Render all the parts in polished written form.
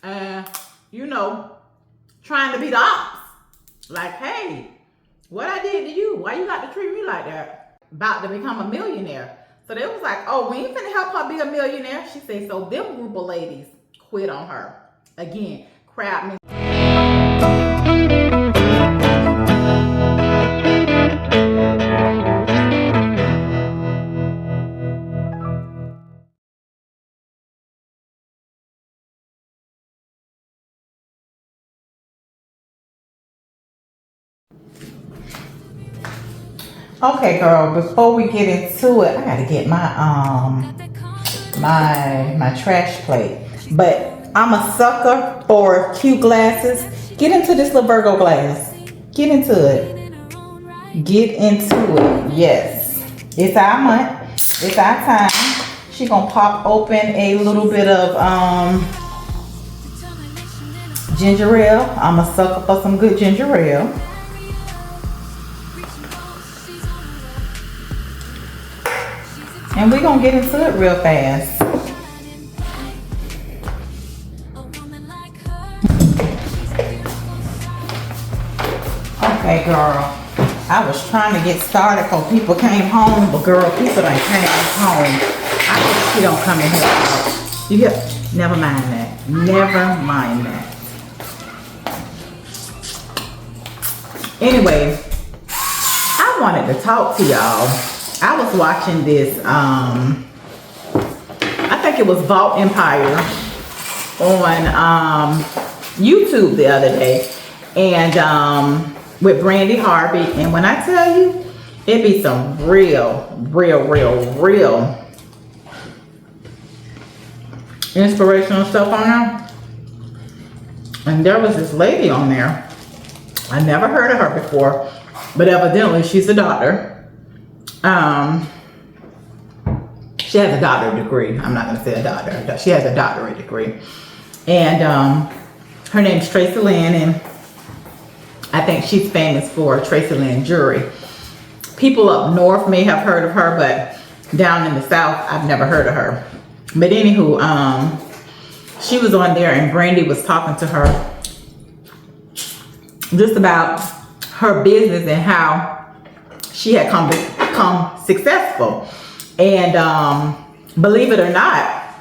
and, you know, trying to be the ops. Like, hey, what I did to you? Why you got to treat me like that? About to become a millionaire. So they was like, oh, we ain't finna help her be a millionaire. She said, so them group of ladies quit on her. Again, crowd mentality. Okay, girl, before we get into it, I gotta get my trash plate. But I'm a sucker for cute glasses. Get into this little Virgo glass. Get into it. Get into it. Yes. It's our month. It's our time. She gonna pop open a little bit of ginger ale. I'm a sucker for some good ginger ale. And we're gonna get into it real fast. Okay, girl. I was trying to get started before people came home, but girl, people done came home. I guess she don't come in here out. You get, never mind that. Never mind that. Anyway, I wanted to talk to y'all. I was watching this, I think it was Vault Empire on YouTube the other day, and with Brandy Harvey. And when I tell you, it be some real inspirational stuff on there. And there was this lady on there. I never heard of her before, but evidently she's a doctor. She has a doctorate degree. I'm not gonna say a doctor. She has a doctorate degree. And her name's Tracy Lynn, and I think she's famous for Tracy Lynn Jewelry. People up north may have heard of her, but down in the south, I've never heard of her. But anywho, she was on there and Brandy was talking to her just about her business and how she had become successful. And believe it or not,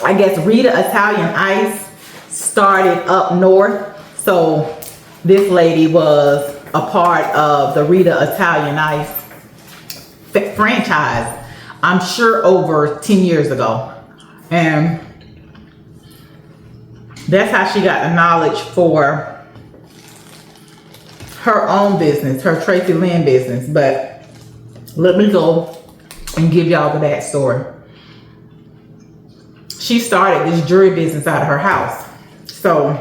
I guess Rita Italian Ice started up north. So this lady was a part of the Rita Italian Ice franchise, I'm sure over 10 years ago. And that's how she got the knowledge for her own business, her Tracy Lynn business. But let me go and give y'all the backstory. She started this jewelry business out of her house. So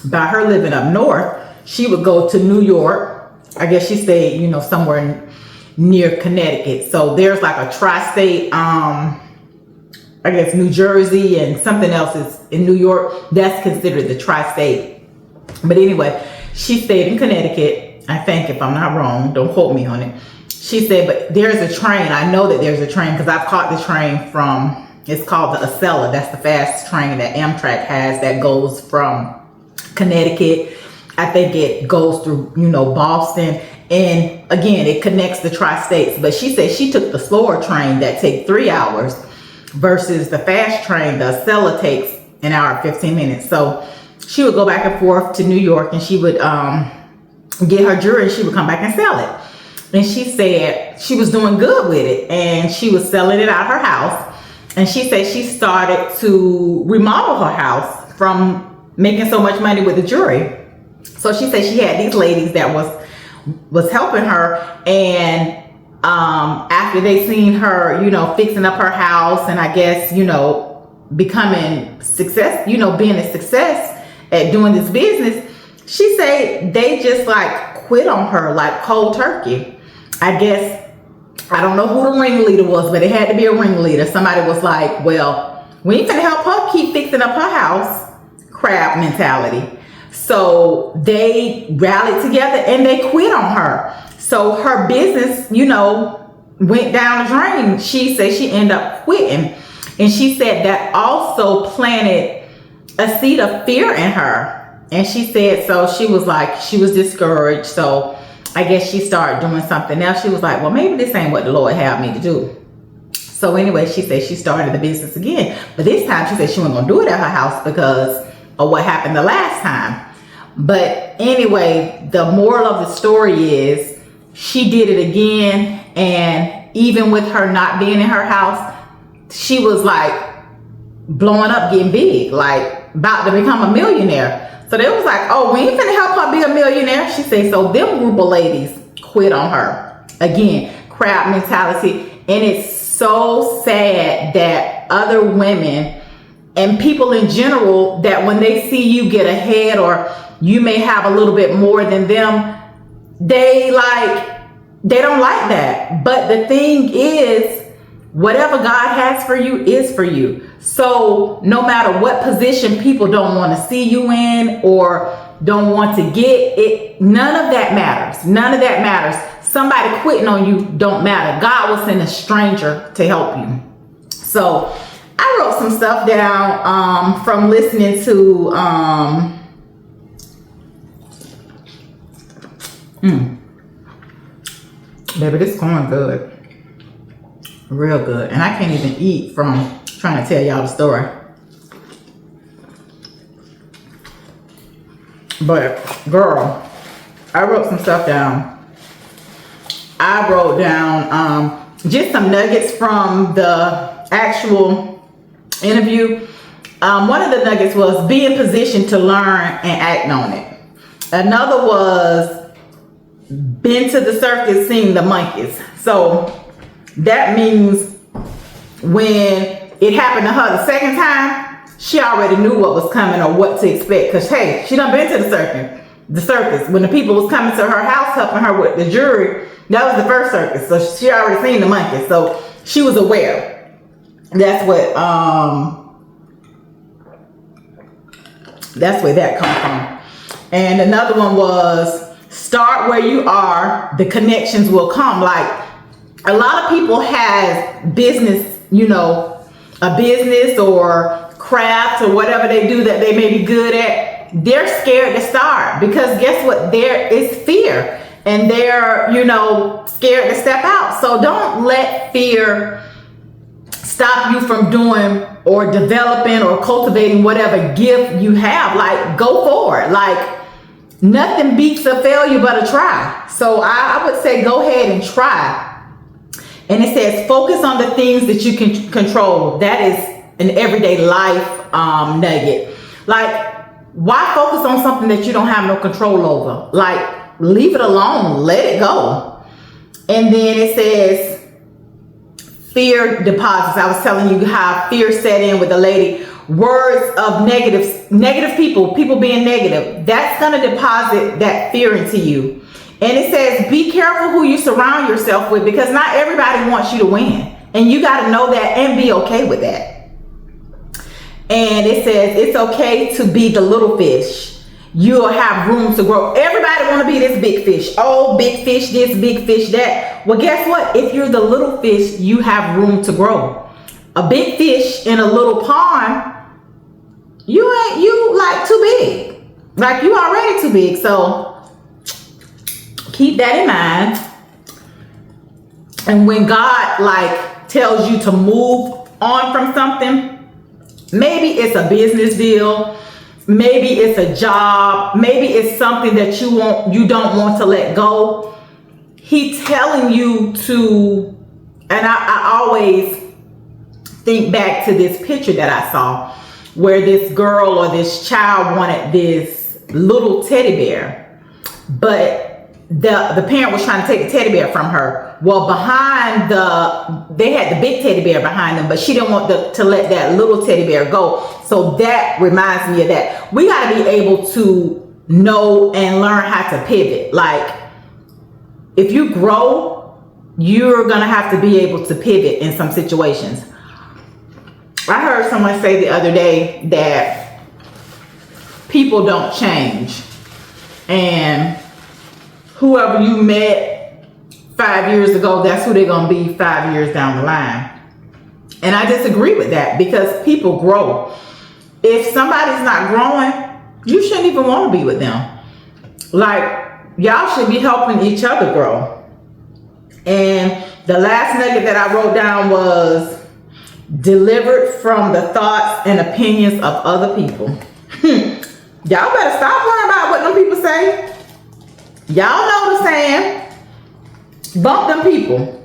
by her living up north, she would go to New York. I guess she stayed, you know, somewhere near Connecticut. So there's like a tri-state, I guess New Jersey and something else is in New York. That's considered the tri-state. But anyway, she stayed in Connecticut, I think, if I'm not wrong. Don't quote me on it. She said, but there's a train. I know that there's a train because I've caught the train from, it's called the Acela. That's the fast train that Amtrak has that goes from Connecticut. I think it goes through, you know, Boston. And again, it connects the tri-states. But she said she took the slower train that takes 3 hours versus the fast train, the Acela, takes an hour and 15 minutes. So she would go back and forth to New York and she would get her jewelry and she would come back and sell it. And she said she was doing good with it and she was selling it out her house. And she said she started to remodel her house from making so much money with the jewelry. So she said she had these ladies that was helping her, and after they seen her, you know, fixing up her house and I guess, you know, becoming success, you know, being a success at doing this business, she said they just like quit on her like cold turkey. I guess, I don't know who the ringleader was, but it had to be a ringleader. Somebody was like, well, we ain't gonna help her keep fixing up her house. Crab mentality. So they rallied together and they quit on her. So her business, you know, went down the drain. She said she ended up quitting. And she said that also planted a seed of fear in her. And she said, so she was like, she was discouraged. So I guess she started doing something else. She was like, well, maybe this ain't what the Lord had me to do. So anyway, she said she started the business again. But this time she said she wasn't going to do it at her house because of what happened the last time. But anyway, the moral of the story is she did it again. And even with her not being in her house, she was like blowing up, getting big, like about to become a millionaire. So they was like, oh, we ain't finna help her be a millionaire. She said, so them group of ladies quit on her. Again, crab mentality. And it's so sad that other women and people in general, that when they see you get ahead or you may have a little bit more than them, they don't like that. But the thing is, whatever God has for you is for you. So no matter what position people don't want to see you in or don't want to get it, none of that matters. None of that matters. Somebody quitting on you don't matter. God will send a stranger to help you. So I wrote some stuff down from listening to baby, this going good. Real good. And I can't even eat from trying to tell y'all the story. But girl, I wrote some stuff down. I wrote down just some nuggets from the actual interview. One of the nuggets was be in position to learn and act on it. Another was been to the circus, seeing the monkeys. So that means when it happened to her the second time, she already knew what was coming or what to expect. Because, hey, she done been to the circus. When the people was coming to her house helping her with the jury, that was the first circus. So she already seen the monkeys. So she was aware. That's where that comes from. And another one was start where you are, the connections will come. Like, a lot of people have business, a business or craft or whatever they do that they may be good at. They're scared to start because guess what? There is fear and they're, scared to step out. So don't let fear stop you from doing or developing or cultivating whatever gift you have. Like, go for it. Like, nothing beats a failure but a try. So I would say go ahead and try. And it says, focus on the things that you can control. That is an everyday life nugget. Like, why focus on something that you don't have no control over? Like, leave it alone. Let it go. And then it says, fear deposits. I was telling you how fear set in with the lady. Words of negative people being negative. That's going to deposit that fear into you. And it says, be careful who you surround yourself with because not everybody wants you to win. And you got to know that and be okay with that. And it says, it's okay to be the little fish. You'll have room to grow. Everybody want to be this big fish. Oh, big fish this, big fish that. Well, guess what? If you're the little fish, you have room to grow. A big fish in a little pond, you like too big. Like, you already too big. So keep that in mind. And when God tells you to move on from something, maybe it's a business deal, maybe it's a job, maybe it's something that you don't want to let go. He's telling you to, and I always think back to this picture that I saw where this girl or this child wanted this little teddy bear, but the parent was trying to take the teddy bear from her. Well, they had the big teddy bear behind them, but she didn't want to let that little teddy bear go. So that reminds me of that. We got to be able to know and learn how to pivot. Like, if you grow, you're going to have to be able to pivot in some situations. I heard someone say the other day that people don't change. And whoever you met 5 years ago, that's who they're going to be 5 years down the line. And I disagree with that because people grow. if somebody's not growing, you shouldn't even want to be with them. Like, y'all should be helping each other grow. And the last nugget that I wrote down was delivered from the thoughts and opinions of other people. Y'all better stop worrying about what them people say. Y'all know the saying, bump them people.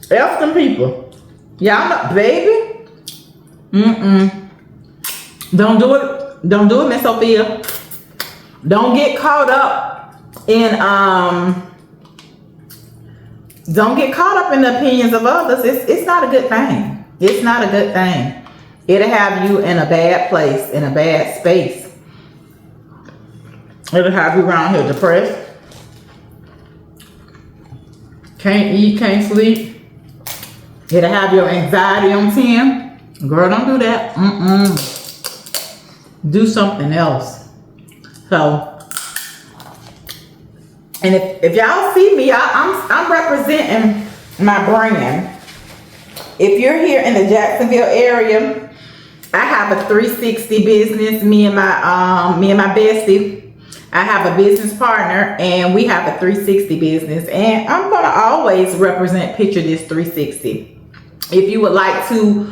F them people. Y'all know, baby. Don't do it. Don't do it, Miss Sophia. Don't get caught up in don't get caught up in the opinions of others. It's not a good thing. It's not a good thing. It'll have you in a bad place, in a bad space. It'll have you around here depressed. Can't eat, can't sleep. It'll have your anxiety on 10. Girl, don't do that. Do something else. So, and if y'all see me, I'm representing my brand. If you're here in the Jacksonville area, I have a 360 business. Me and my bestie. I have a business partner, and we have a 360 business. And I'm gonna always represent Picture This 360. If you would like to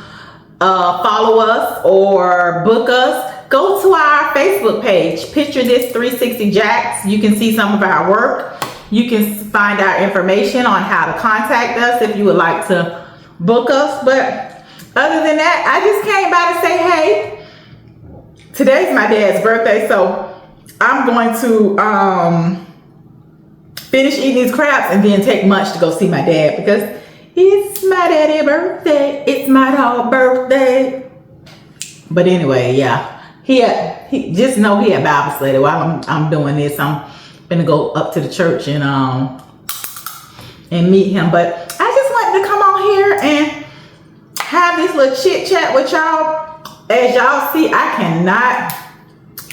follow us or book us, go to our Facebook page, Picture This 360 Jax. You can see some of our work. You can find our information on how to contact us if you would like to book us. But other than that, I just came by to say, hey, today's my dad's birthday, so I'm going to finish eating these crabs and then take lunch to go see my dad, because it's my daddy's birthday. It's my dog's birthday. But anyway, yeah. He just know he had Bible study while I'm doing this. I'm gonna go up to the church and meet him. But I just wanted to come on here and have this little chit chat with y'all. As y'all see, I cannot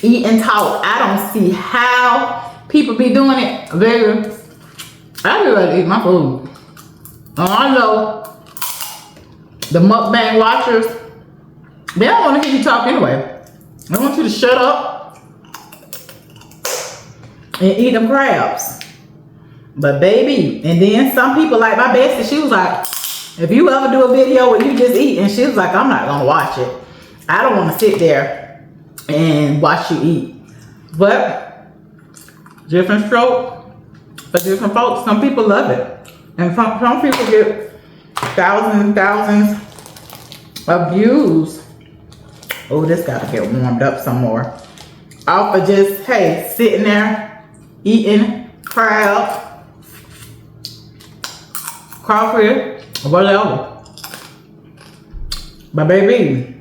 eat and talk. I don't see how people be doing it. Baby, I be ready to eat my food. I know the mukbang watchers, they don't want to hear you talk anyway. I want you to shut up and eat them crabs. But baby, and then some people like my bestie, she was like, if you ever do a video where you just eat, and she was like, I'm not gonna watch it. I don't want to sit there and watch you eat. But different stroke for different folks. Some people love it. And some people get thousands and thousands of views. Oh, this gotta get warmed up some more. Off of just, hey, sitting there, eating crab, crawfish, whatever. But baby,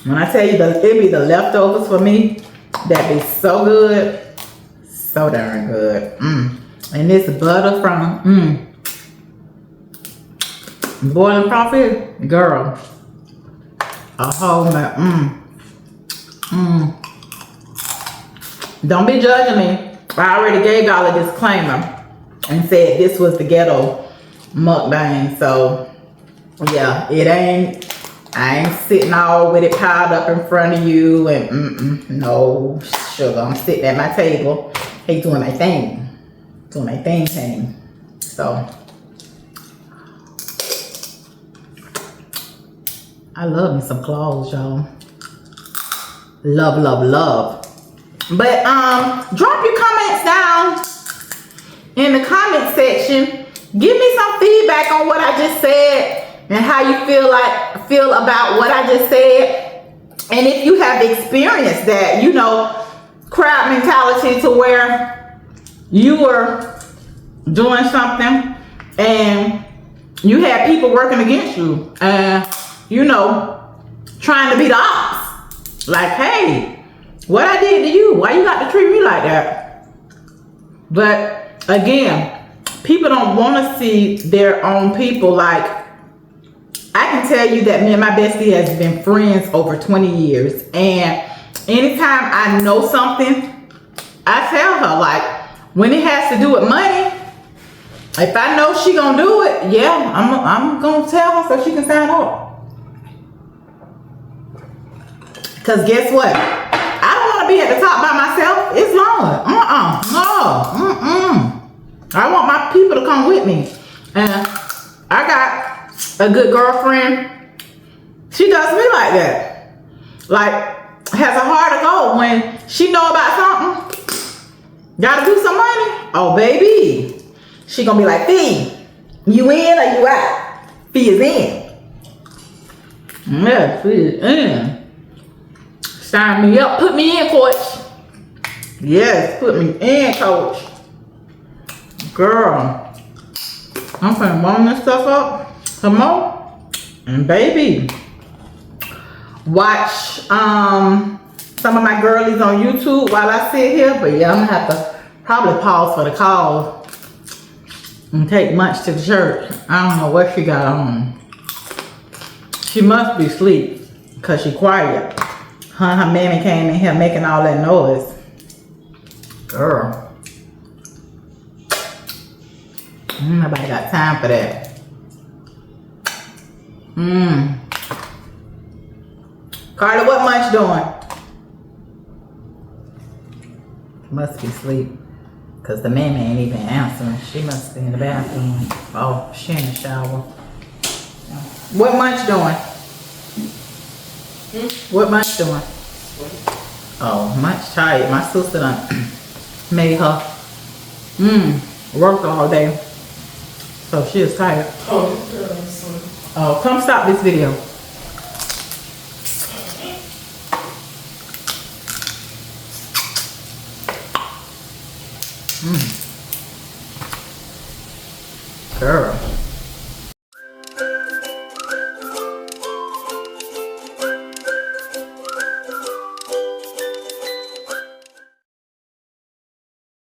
when I tell you that it be the leftovers for me, that be so good, so darn good. And this butter from, boiling crawfish, girl. A whole man. Don't be judging me. I already gave y'all a disclaimer and said this was the ghetto mukbang. So yeah, I ain't sitting all with it piled up in front of you and no sugar. I'm sitting at my table, hey, doing my thing. So I love me some claws, y'all. Love, love, love. But drop your comments down in the comment section. Give me some feedback on what I just said and how you feel about what I just said. And if you have experienced that, you know, crowd mentality, to where you were doing something and you had people working against you and, you know, trying to be the ops. Like, hey, what I did to you, why you got to treat me like that? But again, people don't want to see their own people. Like, I can tell you that me and my bestie has been friends over 20 years. And anytime I know something, I tell her, like, when it has to do with money, if I know she gonna do it, yeah, I'm gonna tell her so she can sign up. Cause guess what? I don't want to be at the top by myself. It's lonely. No. I want my people to come with me. And I got a good girlfriend. She does me like that. Like, has a heart of gold. When she know about something, gotta do some money. Oh, baby. She gonna be like, Fee, you in or you out? Fee is in. Yeah, Fee is in. Sign me up. Put me in, coach. Yes, put me in, coach. Girl, I'm finna warm this stuff up some more. And baby, watch some of my girlies on YouTube while I sit here. But yeah, I'm gonna have to probably pause for the call and take Munch to the church. I don't know what she got on. She must be asleep because she quiet. Her mammy came in here making all that noise. Girl. Nobody got time for that. Carla, what Munch doing? Must be asleep. Because the mammy ain't even answering. She must be in the bathroom. Oh, she in the shower. What Munch doing? What Munch doing? Oh, Munch tired. My sister done made her work all day. So she is tired. Oh, come stop this video.